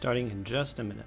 starting in just a minute.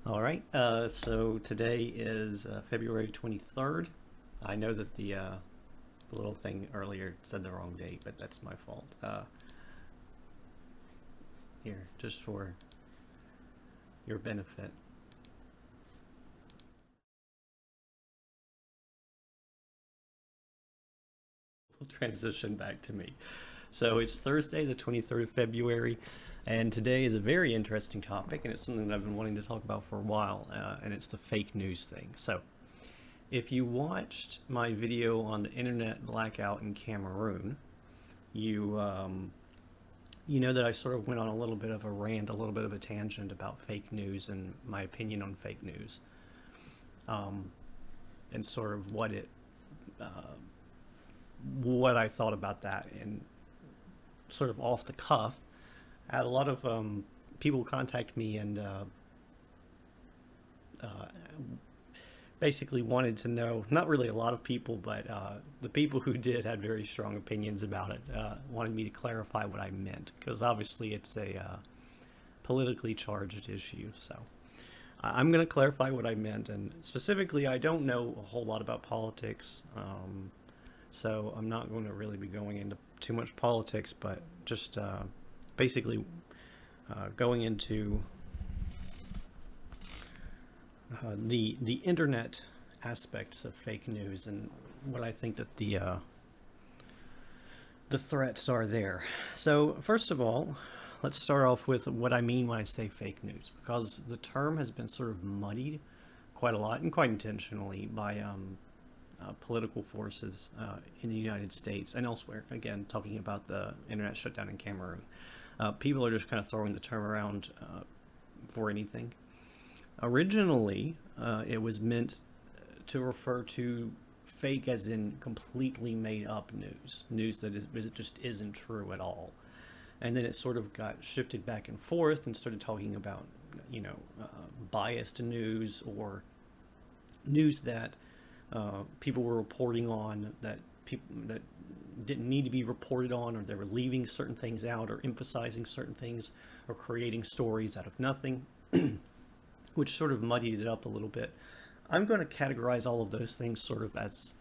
All right, so today is February 23rd. I know that the little thing earlier said the wrong date, but that's my fault. Here, just for your benefit. We'll transition back to me. So it's Thursday, the 23rd of February. And today is a very interesting topic, and it's something that I've been wanting to talk about for a while, and it's the fake news thing. So if you watched my video on the internet blackout in Cameroon, you know that I sort of went on a little bit of a rant, a little bit of a tangent about fake news and my opinion on fake news, and sort of what I thought about that, and sort of off the cuff. I had a lot of people contact me and basically wanted to know, not really a lot of people, but the people who did had very strong opinions about it, wanted me to clarify what I meant, because obviously it's a politically charged issue. So I'm going to clarify what I meant, and specifically I don't know a whole lot about politics, so I'm not going to really be going into too much politics, but just basically going into the internet aspects of fake news and what I think that the threats are there. So first of all, let's start off with what I mean when I say fake news, because the term has been sort of muddied quite a lot, and quite intentionally, by political forces in the United States and elsewhere. Again, talking about the internet shutdown in Cameroon. People are just kind of throwing the term around for anything. Originally, it was meant to refer to fake as in completely made up news that just isn't true at all. And then it sort of got shifted back and forth and started talking about, biased news, or news that people were reporting on that didn't need to be reported on, or they were leaving certain things out, or emphasizing certain things, or creating stories out of nothing, which sort of muddied it up a little bit. I'm going to categorize all of those things sort of as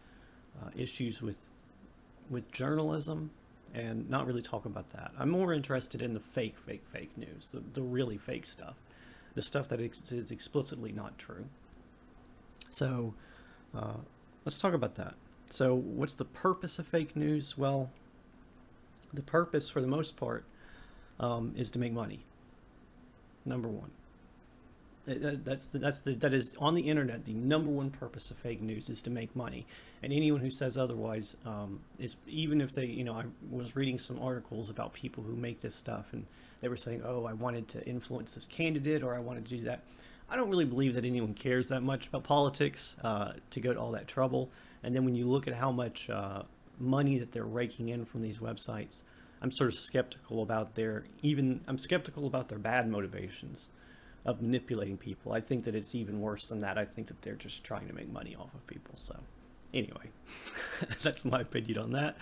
issues with journalism, and not really talk about that. I'm more interested in the fake news, the really fake stuff, the stuff that is explicitly not true. So let's talk about that. So what's the purpose of fake news? Well, the purpose, for the most part, is to make money. Number one. That is on the internet. The number one purpose of fake news is to make money, and anyone who says otherwise is, even if they, I was reading some articles about people who make this stuff, and they were saying, oh, I wanted to influence this candidate, or I wanted to do that. I don't really believe that anyone cares that much about politics to go to all that trouble. And then when you look at how much money that they're raking in from these websites, I'm sort of skeptical about I'm skeptical about their bad motivations of manipulating people. I think that it's even worse than that. I think that they're just trying to make money off of people. So anyway, that's my opinion on that.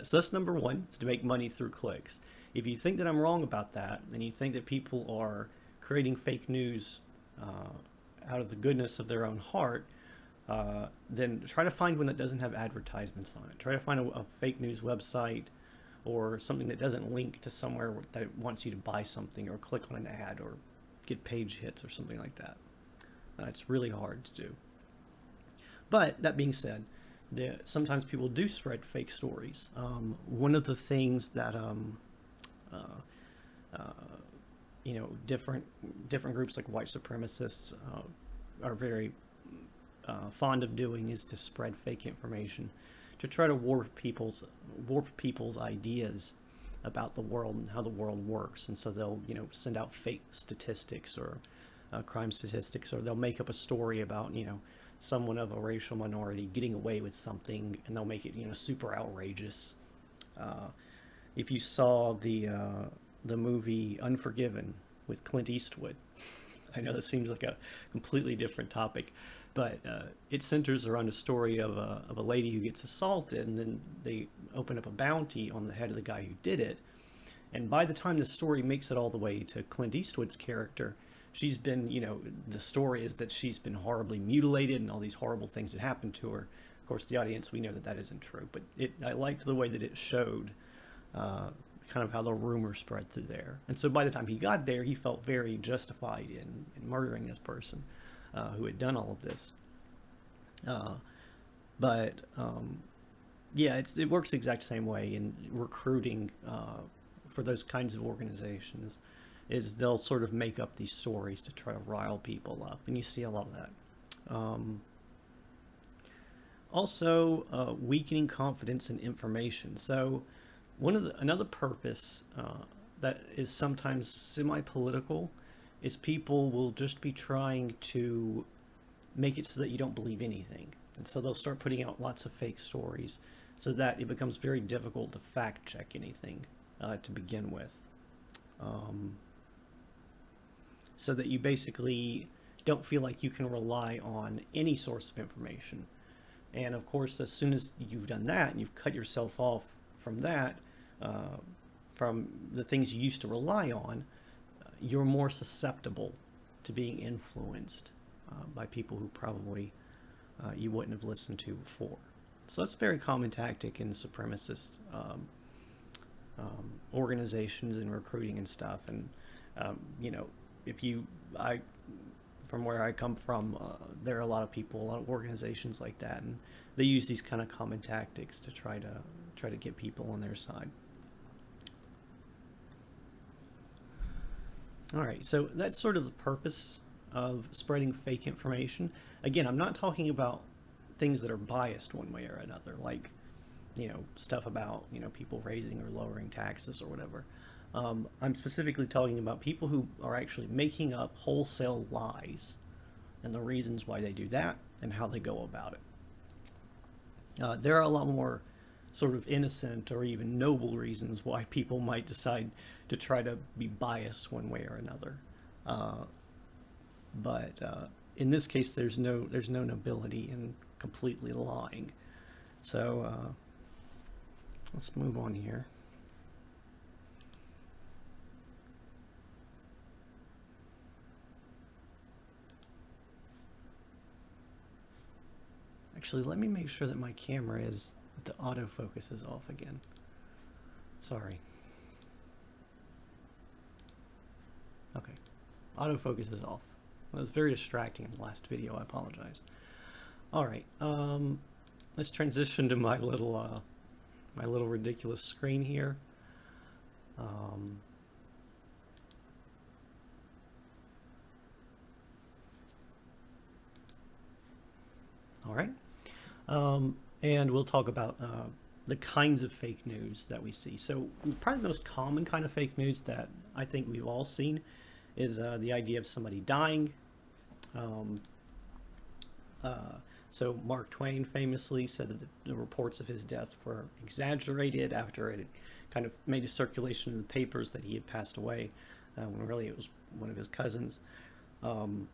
So that's number one, is to make money through clicks. If you think that I'm wrong about that, and you think that people are creating fake news out of the goodness of their own heart, then try to find one that doesn't have advertisements on it. Try to find a fake news website or something that doesn't link to somewhere that wants you to buy something or click on an ad or get page hits or something like that. It's really hard to do. But that being said, sometimes people do spread fake stories. One of the things that different groups like white supremacists are very fond of doing is to spread fake information to try to warp people's ideas about the world and how the world works. And so they'll send out fake statistics or crime statistics, or they'll make up a story about someone of a racial minority getting away with something, and they'll make it super outrageous. If you saw the movie Unforgiven with Clint Eastwood, I know that seems like a completely different topic, but it centers around a story of a lady who gets assaulted, and then they open up a bounty on the head of the guy who did it. And by the time the story makes it all the way to Clint Eastwood's character, she's been, the story is that she's been horribly mutilated and all these horrible things that happened to her. Of course, the audience, we know that that isn't true, but I liked the way that it showed kind of how the rumor spread through there. And so by the time he got there, he felt very justified in murdering this person who had done all of this. Yeah, it works the exact same way in recruiting for those kinds of organizations. Is they'll sort of make up these stories to try to rile people up, and you see a lot of that. Also, weakening confidence in information. So another purpose that is sometimes semi-political is people will just be trying to make it so that you don't believe anything. And so they'll start putting out lots of fake stories so that it becomes very difficult to fact check anything to begin with. So that you basically don't feel like you can rely on any source of information. And of course, as soon as you've done that and you've cut yourself off from that, from the things you used to rely on, you're more susceptible to being influenced by people who probably you wouldn't have listened to before. So that's a very common tactic in supremacist organizations and recruiting and stuff. And from where I come from, there are a lot of organizations like that, and they use these kind of common tactics to try to get people on their side. All right, so that's sort of the purpose of spreading fake information. Again, I'm not talking about things that are biased one way or another, like stuff about people raising or lowering taxes or whatever. I'm specifically talking about people who are actually making up wholesale lies and the reasons why they do that and how they go about it. There are a lot more sort of innocent or even noble reasons why people might decide to try to be biased one way or another. But in this case, there's no nobility in completely lying. So let's move on here. Actually, let me make sure that my camera the autofocus is off again. Sorry. Okay, autofocus is off. It was very distracting in the last video, I apologize. All right, let's transition to my little ridiculous screen here. All right. And we'll talk about the kinds of fake news that we see. So, probably the most common kind of fake news that I think we've all seen is the idea of somebody dying. Um, uh, so, Mark Twain famously said that the reports of his death were exaggerated after it had kind of made a circulation in the papers that he had passed away, when really it was one of his cousins. Um,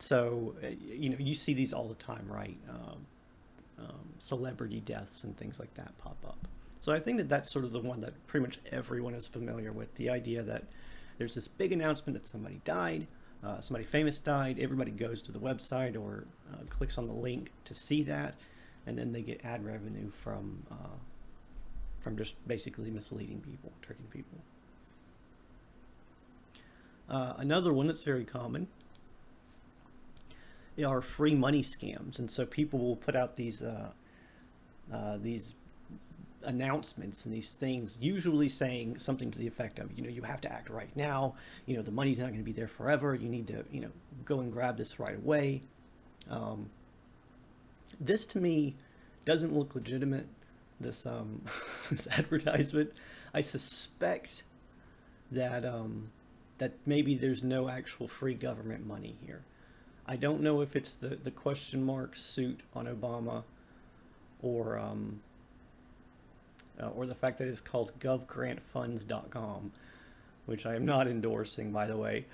you see these all the time, right? Celebrity deaths and things like that pop up. So I think that that's sort of the one that pretty much everyone is familiar with. The idea that there's this big announcement that somebody died, somebody famous died. Everybody goes to the website or clicks on the link to see that, and then they get ad revenue from just basically misleading people, tricking people. Another one that's very common are free money scams, and so people will put out these announcements and these things, usually saying something to the effect of, you have to act right now. The money's not going to be there forever. You need to, go and grab this right away. This to me doesn't look legitimate. This this advertisement. I suspect that that maybe there's no actual free government money here. I don't know if it's the question mark suit on Obama, or or the fact that it's called govgrantfunds.com, which I am not endorsing, by the way.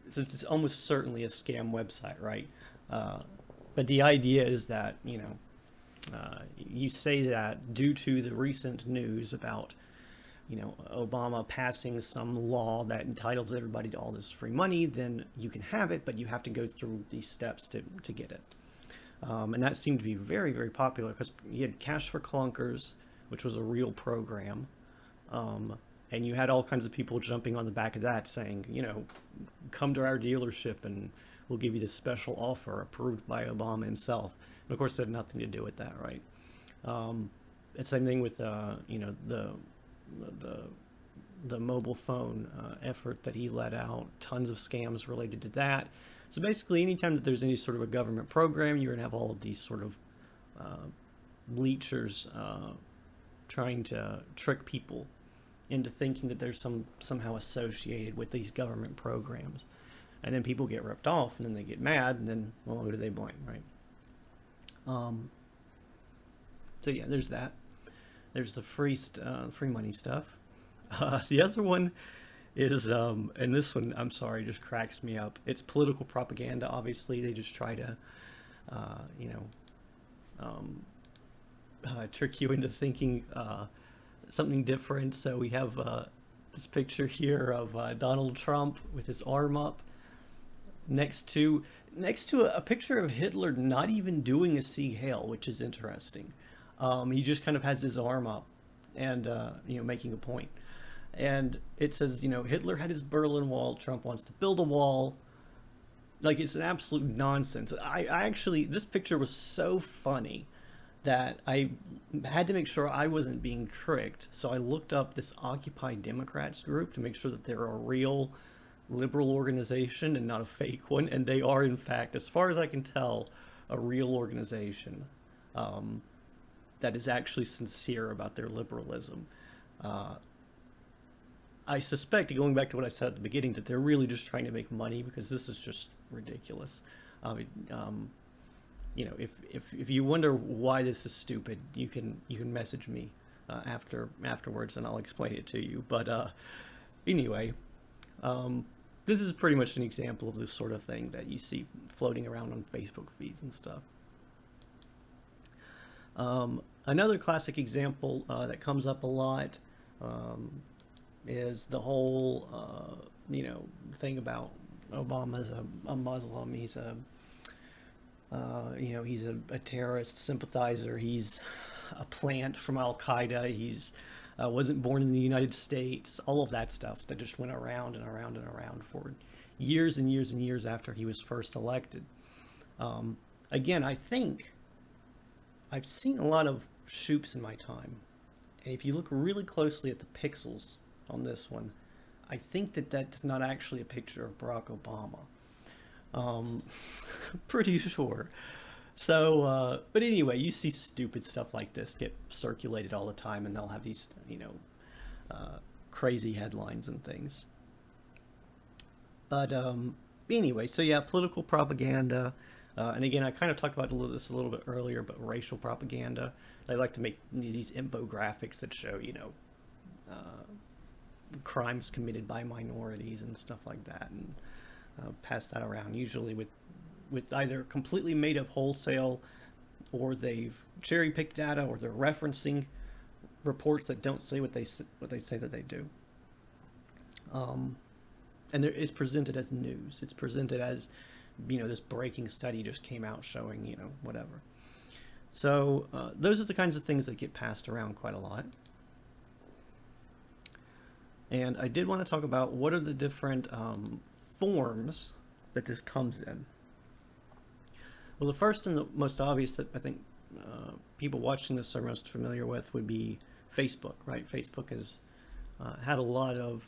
Since it's almost certainly a scam website, right? But the idea is that, you say that due to the recent news about, Obama passing some law that entitles everybody to all this free money, then you can have it, but you have to go through these steps to get it. And that seemed to be very, very popular because you had Cash for Clunkers, which was a real program. And you had all kinds of people jumping on the back of that saying, come to our dealership and we'll give you this special offer approved by Obama himself. And of course, it had nothing to do with that, right? The same thing with, the mobile phone effort that he let out, tons of scams related to that. So basically, anytime that there's any sort of a government program, you're going to have all of these sort of bleachers trying to trick people into thinking that there's somehow associated with these government programs. And then people get ripped off, and then they get mad, and then, well, who do they blame, right? So yeah, there's that. There's the free money stuff. The other one is, and this one, I'm sorry, just cracks me up. It's political propaganda. Obviously, they just try to, trick you into thinking something different. So we have this picture here of Donald Trump with his arm up next to a picture of Hitler not even doing a Sieg Heil, which is interesting. He just kind of has his arm up and, making a point. And it says, Hitler had his Berlin Wall. Trump wants to build a wall. Like, it's an absolute nonsense. I actually, this picture was so funny that I had to make sure I wasn't being tricked. So I looked up this Occupy Democrats group to make sure that they're a real liberal organization and not a fake one. And they are, in fact, as far as I can tell, a real organization that is actually sincere about their liberalism. I suspect, going back to what I said at the beginning, that they're really just trying to make money, because this is just ridiculous. If you wonder why this is stupid, you can message me afterwards, and I'll explain it to you. But anyway, this is pretty much an example of this sort of thing that you see floating around on Facebook feeds and stuff. Another classic example that comes up a lot is the whole, thing about Obama's a Muslim. He's he's a terrorist sympathizer. He's a plant from Al Qaeda. He's wasn't born in the United States. All of that stuff that just went around and around and around for years and years and years after he was first elected. Again, I think I've seen a lot of shoops in my time, and if you look really closely at the pixels on this one, I think that that's not actually a picture of Barack Obama. Pretty sure. But anyway, you see stupid stuff like this get circulated all the time, and they'll have these, crazy headlines and things. But anyway, so yeah, political propaganda. And again, I kind of talked about this a little bit earlier, but racial propaganda. They like to make these infographics that show, crimes committed by minorities and stuff like that, and pass that around, usually with either completely made up wholesale, or they've cherry picked data, or they're referencing reports that don't say what they say that they do. And there is presented as news. It's presented as, this breaking study just came out showing, whatever. So those are the kinds of things that get passed around quite a lot. And I did want to talk about what are the different forms that this comes in. Well, the first and the most obvious that I think people watching this are most familiar with would be Facebook, right? Facebook has had a lot of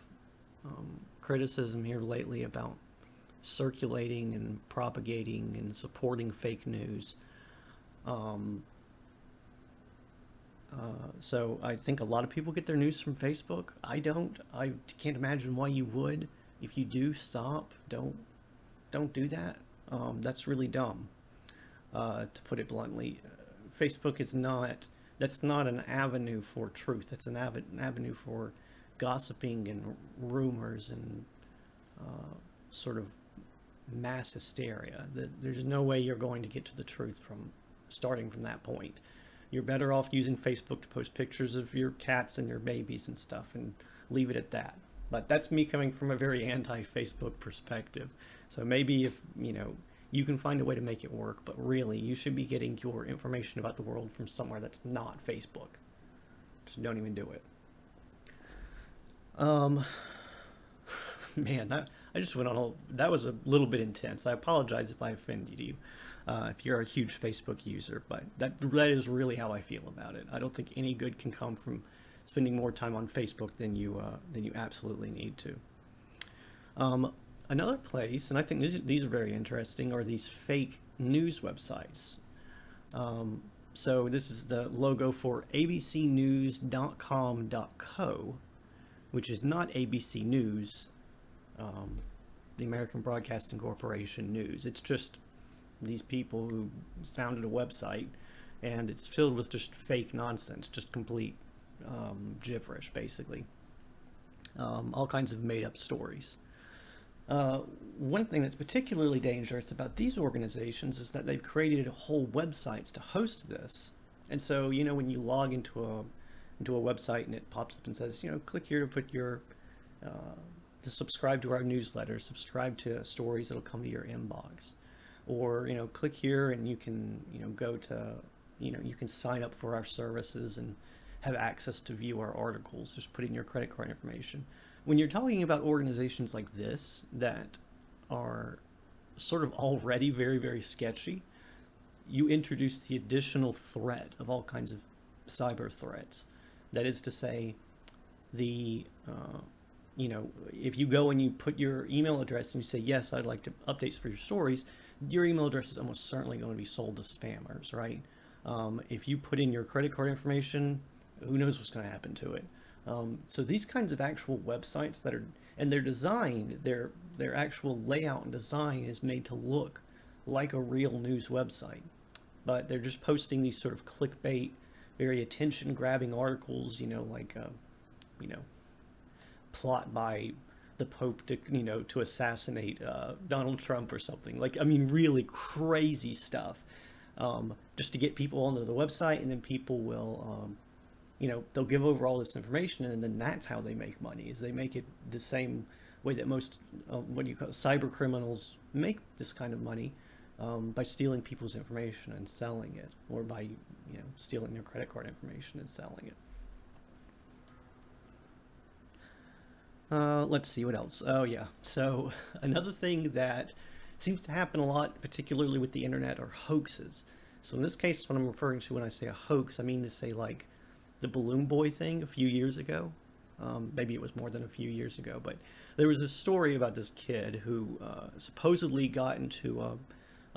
criticism here lately about circulating and propagating and supporting fake news. So I think a lot of people get their news from Facebook. I don't. I can't imagine why you would. If you do, stop. Don't do that. That's really dumb, to put it bluntly. Facebook is not. That's not an avenue for truth. It's an avenue for gossiping and rumors and sort of mass hysteria. There's no way you're going to get to the truth from starting from that point. You're better off using Facebook to post pictures of your cats and your babies and stuff and leave it at that. But that's me coming from a very anti-Facebook perspective. So maybe if, you can find a way to make it work, but really you should be getting your information about the world from somewhere that's not Facebook. Just don't even do it. Man, I just went on that was a little bit intense. I apologize if I offended you, if you're a huge Facebook user, but that is really how I feel about it. I don't think any good can come from spending more time on Facebook than you absolutely need to. Another place, and I think these are very interesting, are these fake news websites. So this is the logo for abcnews.com.co, which is not ABC News, the American Broadcasting Corporation News. It's just these people who founded a website, and it's filled with just fake nonsense, just complete gibberish, basically. All kinds of made-up stories. One thing that's particularly dangerous about these organizations is that they've created whole websites to host this. And so, when you log into a website and it pops up and says, click here to put your to subscribe to our newsletter, subscribe to stories that'll come to your inbox, or click here and you can go to you can sign up for our services and have access to view our articles. Just put in your credit card information. When you're talking about organizations like this that are sort of already very, very sketchy, you introduce the additional threat of all kinds of cyber threats. That is to say, if you go and you put your email address and you say, yes, I'd like to updates for your stories, your email address is almost certainly going to be sold to spammers, right? If you put in your credit card information, who knows what's going to happen to it. So these kinds of actual websites they're designed, their actual layout and design is made to look like a real news website, but they're just posting these sort of clickbait, very attention-grabbing articles, plot by the Pope to assassinate Donald Trump or something. Really crazy stuff, just to get people onto the website, and then people will they'll give over all this information, and then that's how they make money, is they make it the same way that most cyber criminals make this kind of money, by stealing people's information and selling it, or by stealing their credit card information and selling it. Let's see what else. Oh yeah, so another thing that seems to happen a lot, particularly with the internet, are hoaxes. So in this case, what I'm referring to when I say a hoax, I mean to say like the balloon boy thing a few years ago. Maybe it was more than a few years ago, but there was this story about this kid who supposedly got into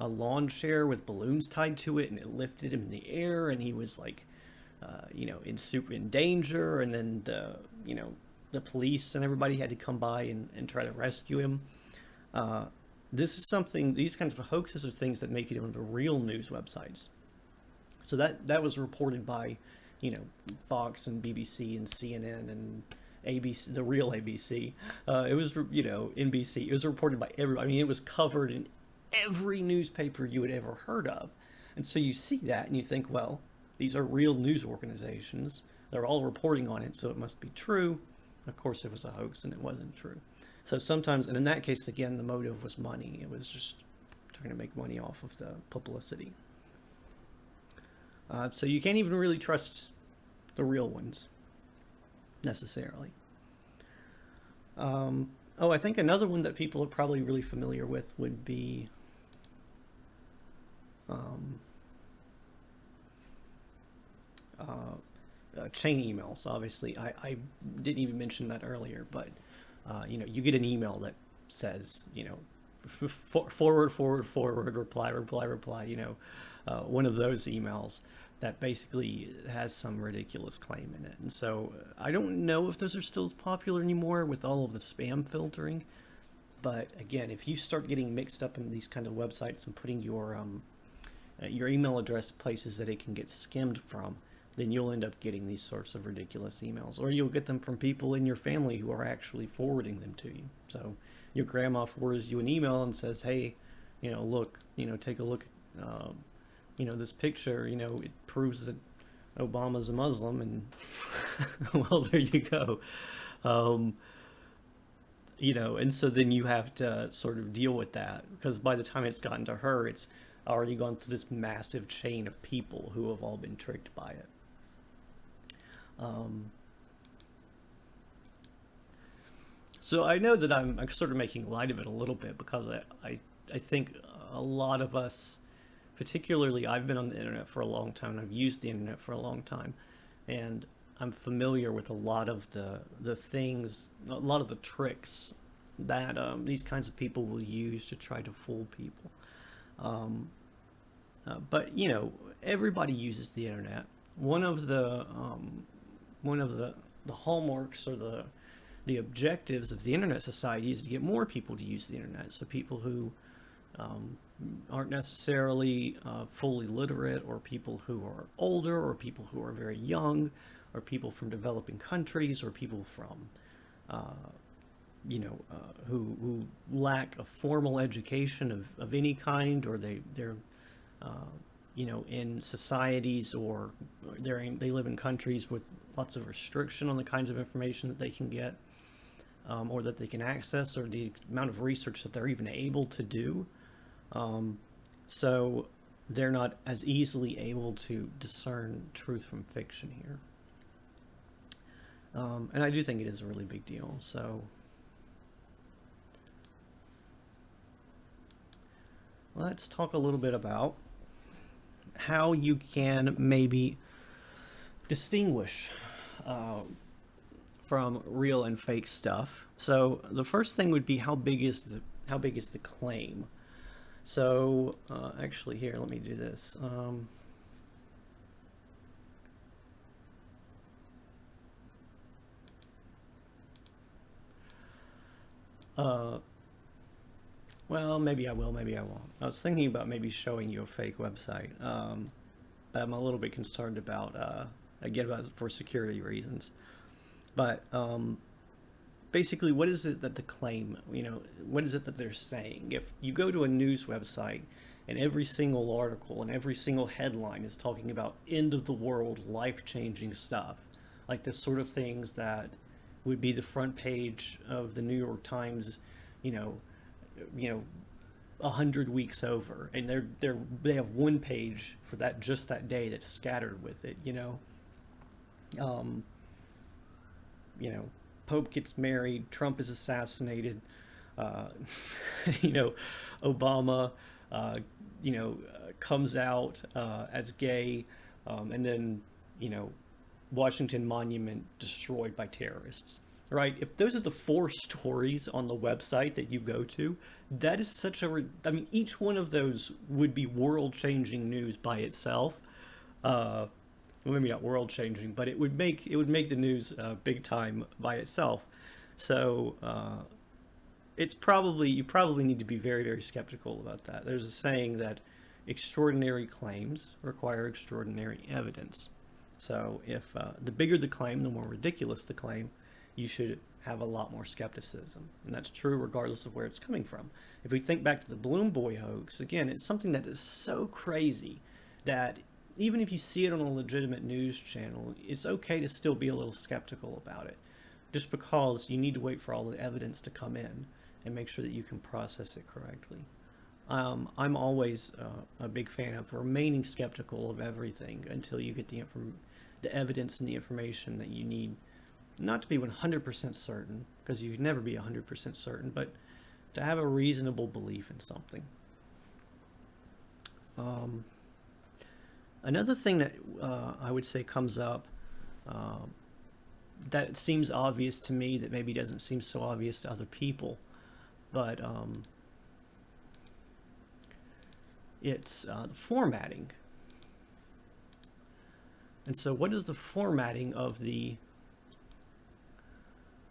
a lawn chair with balloons tied to it, and it lifted him in the air, and he was like, in danger, and then the police and everybody had to come by and try to rescue him. Uh, this is something. These kinds of hoaxes are things that make it onto real news websites. So that was reported by, Fox and BBC and CNN and ABC, the real ABC. It was, NBC. It was reported by everybody. I mean, it was covered in every newspaper you had ever heard of. And so you see that and you think, well, these are real news organizations. They're all reporting on it, so it must be true. Of course, it was a hoax and it wasn't true. So sometimes, and in that case, again, the motive was money. It was just trying to make money off of the publicity. So you can't even really trust the real ones necessarily. I think another one that people are probably really familiar with would be chain emails. Obviously, I didn't even mention that earlier, but you get an email that says, forward, reply, one of those emails that basically has some ridiculous claim in it. And so I don't know if those are still as popular anymore with all of the spam filtering. But again, if you start getting mixed up in these kind of websites and putting your email address places that it can get skimmed from, then you'll end up getting these sorts of ridiculous emails, or you'll get them from people in your family who are actually forwarding them to you. So your grandma forwards you an email and says, hey, look, take a look at, this picture, it proves that Obama's a Muslim, and well, there you go. And so then you have to sort of deal with that, because by the time it's gotten to her, it's already gone through this massive chain of people who have all been tricked by it. So I know that I'm sort of making light of it a little bit, because I think a lot of us, particularly, I've been on the internet for a long time, and I've used the internet for a long time, and I'm familiar with a lot of the things, a lot of the tricks that these kinds of people will use to try to fool people. But everybody uses the internet. One of the hallmarks, or the objectives of the Internet Society, is to get more people to use the internet. So people who aren't necessarily fully literate, or people who are older, or people who are very young, or people from developing countries, or people from who lack a formal education of any kind, or they're in societies, or they live in countries with lots of restriction on the kinds of information that they can get, or that they can access, or the amount of research that they're even able to do. So they're not as easily able to discern truth from fiction here. And I do think it is a really big deal. So let's talk a little bit about how you can maybe distinguish from real and fake stuff. So the first thing would be, how big is the claim? So actually, here, let me do this. Well, maybe I will, maybe I won't. I was thinking about maybe showing you a fake website. I'm a little bit concerned about, again, for security reasons. But basically, what is it that the claim, what is it that they're saying? If you go to a news website and every single article and every single headline is talking about end of the world, life-changing stuff, like the sort of things that would be the front page of the New York Times, 100 weeks over, and they have one page for just that day that's scattered with it, Pope gets married, Trump is assassinated, Obama, comes out as gay, and then, Washington Monument destroyed by terrorists. right? If those are the four stories on the website that you go to, that is such a, I mean, each one of those would be world-changing news by itself. Well, maybe not world-changing, but it would make the news big time by itself. So it's probably you probably need to be very, very skeptical about that. There's a saying that extraordinary claims require extraordinary evidence. So if the bigger the claim, the more ridiculous the claim, you should have a lot more skepticism. And that's true regardless of where it's coming from. If we think back to the Balloon Boy hoax, again, it's something that is so crazy that even if you see it on a legitimate news channel, it's okay to still be a little skeptical about it, just because you need to wait for all the evidence to come in and make sure that you can process it correctly. I'm always a big fan of remaining skeptical of everything until you get the evidence and the information that you need, not to be 100% certain, because you can never be 100% certain, but to have a reasonable belief in something. Another thing that I would say comes up that seems obvious to me that maybe doesn't seem so obvious to other people, but it's the formatting. And so what does the formatting of the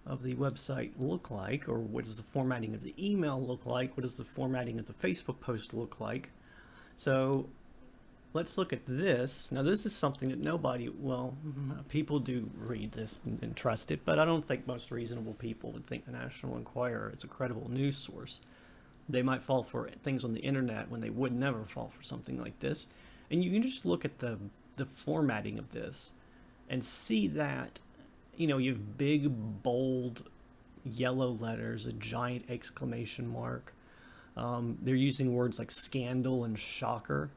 website look like, or what does the formatting of the email look like? What does the formatting of the Facebook post look like? So let's look at this. Now this is something that well, people do read this and trust it, but I don't think most reasonable people would think the National Enquirer is a credible news source. They might fall for things on the internet when they would never fall for something like this. And you can just look at the formatting of this and see that, you have big, bold, yellow letters, a giant exclamation mark. They're using words like scandal and shocker.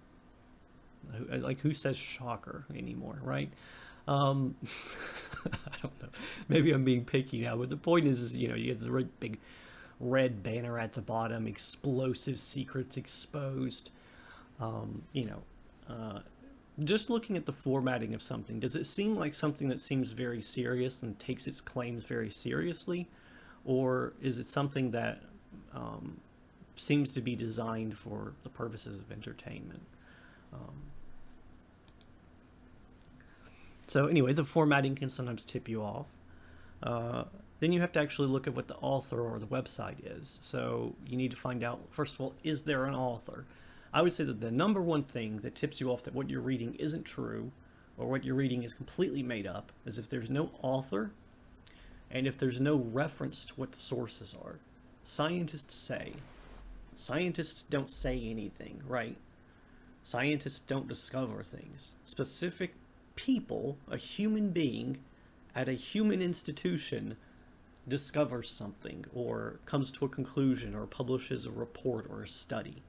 Like, who says shocker anymore, right? I don't know. Maybe I'm being picky now, but the point is you have the right big red banner at the bottom, explosive secrets exposed. Just looking at the formatting of something, does it seem like something that seems very serious and takes its claims very seriously? Or is it something that seems to be designed for the purposes of entertainment? So anyway, the formatting can sometimes tip you off. Then you have to actually look at what the author or the website is. So you need to find out, first of all, is there an author? I would say that the number one thing that tips you off that what you're reading isn't true, or what you're reading is completely made up, is if there's no author and if there's no reference to what the sources are. Scientists don't say anything, right? Scientists don't discover things. Specific people, a human being at a human institution, discovers something or comes to a conclusion or publishes a report or a study.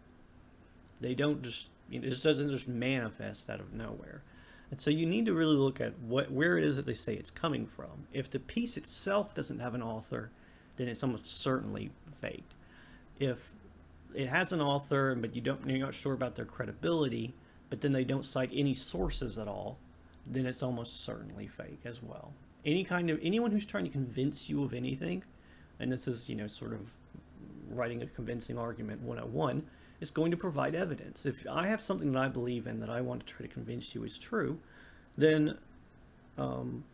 They don't just, it just doesn't just manifest out of nowhere. And so you need to really look at where it is that they say it's coming from. If the piece itself doesn't have an author, then it's almost certainly fake. If it has an author, but you're not sure about their credibility, but then they don't cite any sources at all, then it's almost certainly fake as well. Anyone who's trying to convince you of anything, and this is, sort of writing a convincing argument 101, is going to provide evidence. If I have something that I believe in that I want to try to convince you is true, then I'm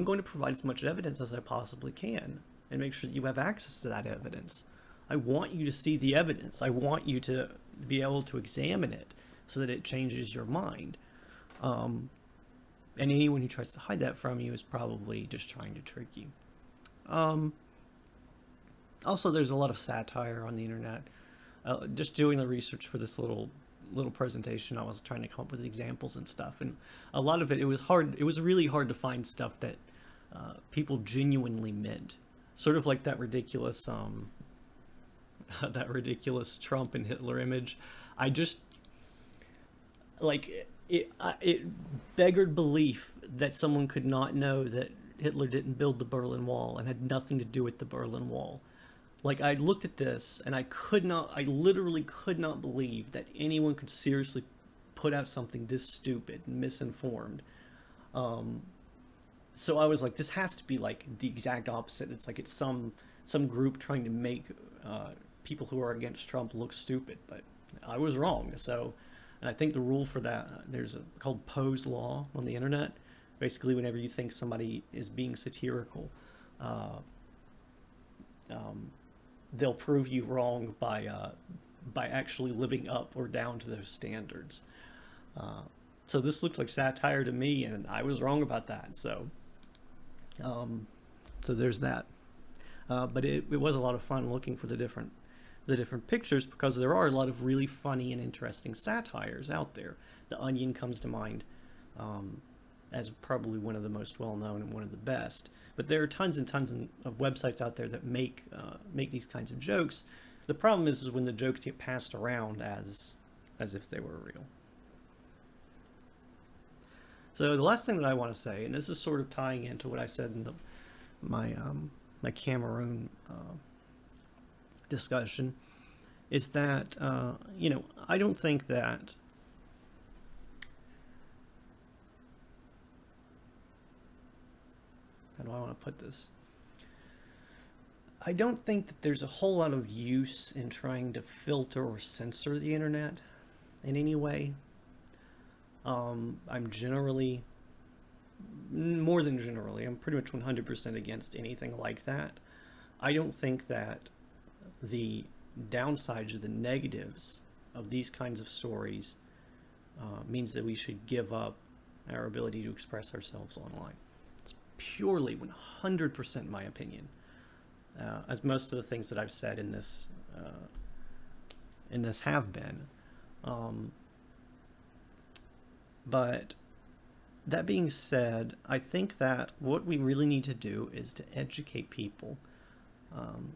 going to provide as much evidence as I possibly can and make sure that you have access to that evidence. I want you to see the evidence. I want you to be able to examine it so that it changes your mind. And anyone who tries to hide that from you is probably just trying to trick you. Also, there's a lot of satire on the internet. Just doing the research for this little presentation, I was trying to come up with examples and stuff, and a lot of it was hard. It was really hard to find stuff that people genuinely meant. Sort of like that ridiculous Trump and Hitler image. I just it beggared belief that someone could not know that Hitler didn't build the Berlin Wall and had nothing to do with the Berlin Wall. Like, I looked at this and I literally could not believe that anyone could seriously put out something this stupid and misinformed. So I was like, this has to be like the exact opposite. It's like it's some group trying to make people who are against Trump look stupid, but I was wrong. So, and I think the rule for that there's a called Poe's law on the internet. Basically, whenever you think somebody is being satirical, uh, um, they'll prove you wrong by actually living up or down to those standards. Uh, so this looked like satire to me, and I was wrong about that. Um, so there's that. But it was a lot of fun looking for the different pictures because there are a lot of really funny and interesting satires out there. The Onion comes to mind um, as probably one of the most well known and one of the best. But there are tons and tons of websites out there that make these kinds of jokes. The problem is when the jokes get passed around as if they were real. So the last thing that I want to say, and this is sort of tying into what I said in my Cameroon discussion, is that I don't think that how do I want to put this? I don't think that there's a whole lot of use in trying to filter or censor the internet in any way. I'm generally, more than generally, I'm pretty much 100% against anything like that. I don't think that the downsides or the negatives of these kinds of stories means that we should give up our ability to express ourselves online. It's purely 100% my opinion, as most of the things that I've said in this have been. But that being said, I think that what we really need to do is to educate people,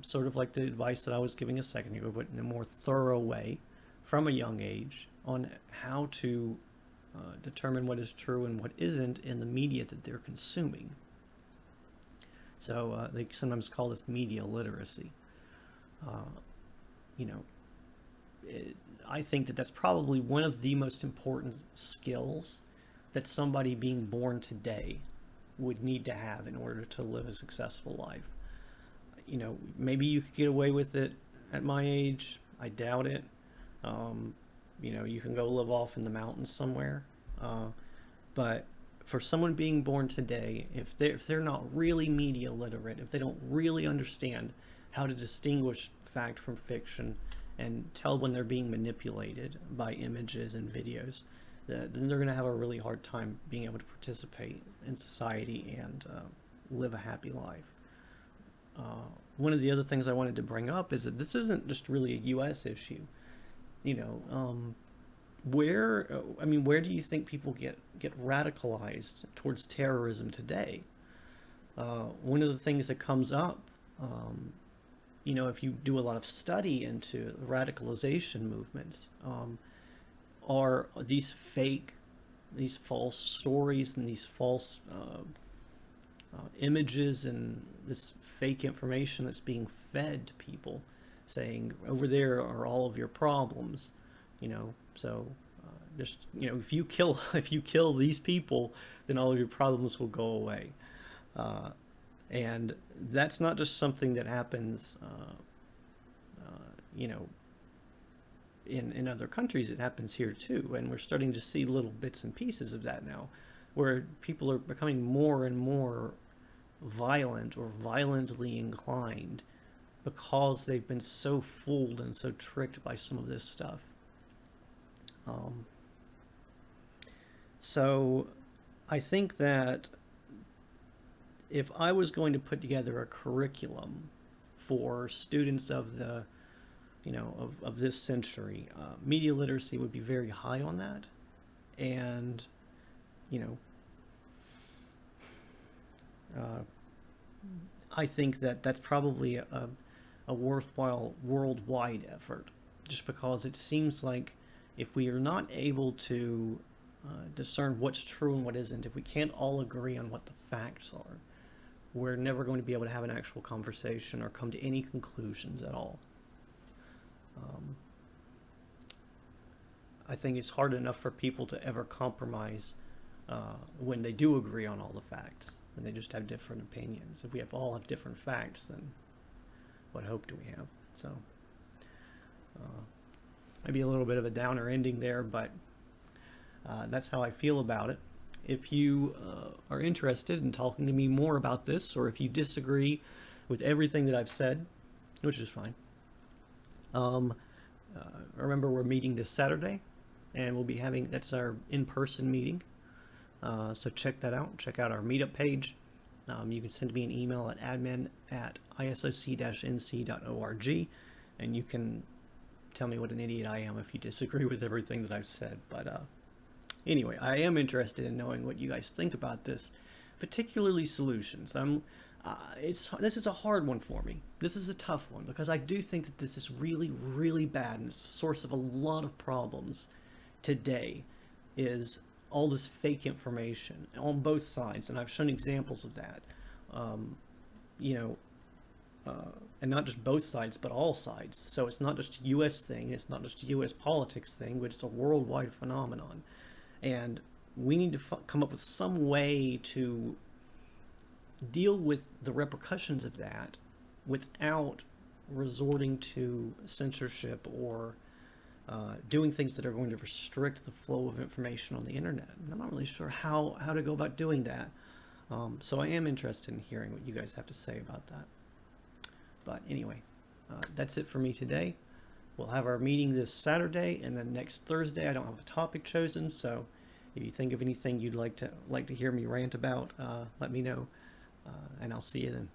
sort of like the advice that I was giving a second ago, but in a more thorough way from a young age on how to determine what is true and what isn't in the media that they're consuming. So they sometimes call this media literacy. Uh, you know, I think that that's probably one of the most important skills that somebody being born today would need to have in order to live a successful life. Maybe you could get away with it at my age. I doubt it. Um, you can go live off in the mountains somewhere. But for someone being born today, if they're not really media literate, if they don't really understand how to distinguish fact from fiction and tell when they're being manipulated by images and videos, then they're going to have a really hard time being able to participate in society and live a happy life. One of the other things I wanted to bring up is that this isn't just really a U.S. issue. You know, where do you think people get radicalized towards terrorism today? One of the things that comes up, if you do a lot of study into radicalization movements, are these false stories and these false images and this fake information that's being fed to people, saying over there are all of your problems, So just if you kill these people, then all of your problems will go away. Uh, and that's not just something that happens, you know, in other countries. It happens here too, and we're starting to see little bits and pieces of that now, where people are becoming more and more violent or violently inclined because they've been so fooled and so tricked by some of this stuff. Um, so I think that if I was going to put together a curriculum for students of the, of this century, media literacy would be very high on that. And, you know, uh, I think that that's probably a worthwhile worldwide effort, just because it seems like if we are not able to discern what's true and what isn't, if we can't all agree on what the facts are, we're never going to be able to have an actual conversation or come to any conclusions at all. Um, I think it's hard enough for people to ever compromise when they do agree on all the facts. and they just have different opinions. If we all have different facts, then what hope do we have? So maybe a little bit of a downer ending there, but that's how I feel about it. If you are interested in talking to me more about this, or if you disagree with everything that I've said, which is fine, remember we're meeting this Saturday, and we'll be having, that's our in-person meeting. So check that out. Check out our meetup page. You can send me an email at admin@isoc-nc.org, and you can tell me what an idiot I am if you disagree with everything that I've said. But anyway, I am interested in knowing what you guys think about this, particularly solutions. This is a hard one for me. This is a tough one because I do think that this is really, really bad, and it's the source of a lot of problems today, is all this fake information on both sides, and I've shown examples of that. And not just both sides, but all sides. So it's not just a U.S. thing, it's not just a U.S. politics thing, but it's a worldwide phenomenon. And we need to come up with some way to deal with the repercussions of that without resorting to censorship or doing things that are going to restrict the flow of information on the internet. And I'm not really sure how to go about doing that. So I am interested in hearing what you guys have to say about that. But anyway, that's it for me today. We'll have our meeting this Saturday, and then next Thursday I don't have a topic chosen, so if you think of anything you'd like to hear me rant about, let me know, and I'll see you then.